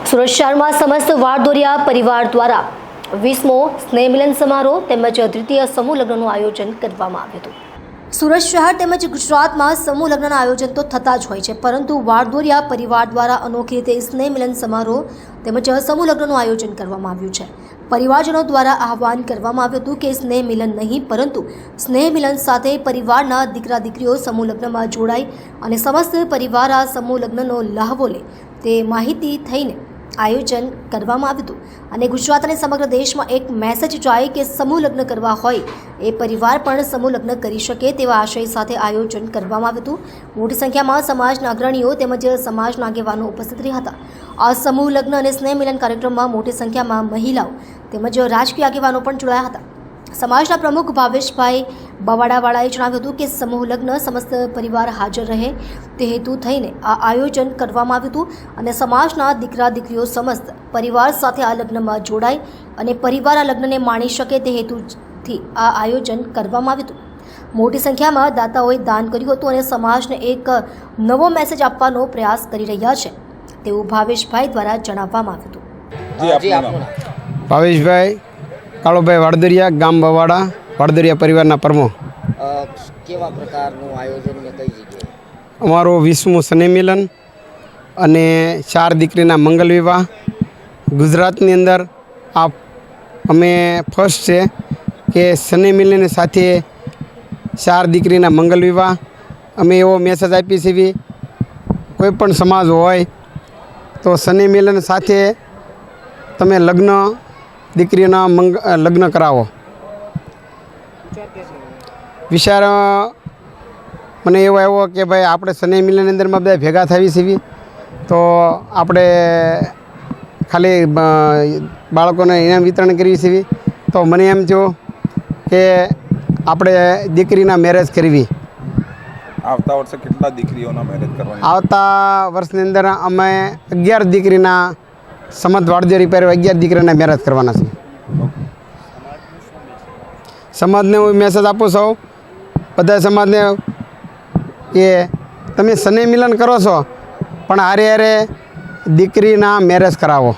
સુરત શહેરમાં સમસ્ત વારદોરિયા પરિવાર દ્વારા 20મો સ્નેહ મિલન સમારોહ તેમજ દ્વિતીય સમૂહ લગ્નનું આયોજન કરવામાં આવ્યું હતું। સુરત શહેર તેમજ ગુજરાતમાં સમૂહ લગ્નના આયોજન તો થતા જ હોય છે, પરંતુ વારદોરિયા પરિવાર દ્વારા અનોખી રીતે સ્નેહ મિલન સમારોહ તેમજ સમૂહ લગ્નનું આયોજન કરવામાં આવ્યું છે। પરિવારજનો દ્વારા આહવાન કરવામાં આવ્યું હતું કે સ્નેહ મિલન નહીં પરંતુ સ્નેહ મિલન સાથે પરિવારના દીકરા દીકરીઓ સમૂહ લગ્નમાં જોડાય અને સમસ્ત પરિવાર આ સમૂહ લગ્નનો લાહવો લે તે માહિતી થઈને આયોજન કરવામાં આવ્યું હતું અને ગુજરાત અને સમગ્ર દેશમાં એક મેસેજ જાય કે સમૂહ લગ્ન કરવા હોય એ પરિવાર પણ સમૂહ લગ્ન કરી શકે તેવા આશય સાથે આયોજન કરવામાં આવ્યું હતું। મોટી સંખ્યામાં સમાજના અગ્રણીઓ તેમજ સમાજના આગેવાનો ઉપસ્થિત રહ્યા હતા। આ સમૂહ લગ્ન અને સ્નેહ મિલન કાર્યક્રમમાં મોટી સંખ્યામાં મહિલાઓ તેમજ રાજકીય આગેવાનો પણ જોડાયા હતા। સમાજના પ્રમુખ ભાવેશભાઈ બવાડાવાળાએ જણાવ્યું હતું કે સમૂહ લગ્ન સમસ્ત પરિવાર હાજર રહે તે હેતુ થઈને આ આયોજન કરવામાં આવ્યું હતું અને સમાજના દીકરા દીકરીઓ સમસ્ત પરિવાર સાથે આ લગ્નમાં જોડાય અને પરિવાર આ લગ્નને માણી શકે તે હેતુથી આ આયોજન કરવામાં આવ્યું હતું। મોટી સંખ્યામાં દાતાઓએ દાન કર્યું હતું અને સમાજને એક નવો મેસેજ આપવાનો પ્રયાસ કરી રહ્યા છે તેવું ભાવેશભાઈ દ્વારા જણાવવામાં આવ્યું હતું। ભાવેશભાઈ કાળુભાઈ વાડદરિયા, ગામ બવાડા, વાડદરિયા પરિવારના પ્રમુખ। કેવા પ્રકારનું આયોજન ને કઈ જગ્યાએ? અમારું 20મું સ્નેહ મિલન અને 4 દીકરીના મંગલ વિવાહ ગુજરાતની અંદર અમે ફર્સ્ટ છે કે સ્નેહ મિલન સાથે 4 દીકરીના મંગલ વિવાહ। અમે એવો મેસેજ આપીએ છીએ કોઈ પણ સમાજ હોય તો સ્નેહ મિલન સાથે તમે લગ્ન દીકરીના લગ્ન કરાવો। વિચાર મને એવો આવ્યો કે ભાઈ આપણે સ્નેહ મિલનની અંદરમાં બધા ભેગા થઈએ છીએ તો આપણે ખાલી બાળકોને ઇનામ વિતરણ કરીએ છીએ તો મને એમ થયું કે આપણે દીકરીના મેરેજ કરવી। આવતા વર્ષે કેટલા દીકરીઓના મેરેજ કરવાની? આવતા વર્ષની અંદર અમે 11 દીકરીના સમત વાડદોરી પર 11 દીકરીના મેરેજ કરવાના છે। સમાજને હું મેસેજ આપું છું બધા સમાજને કે તમે સ્નેહ મિલન કરો છો પણ હારે હારે દીકરીના મેરેજ કરાવો।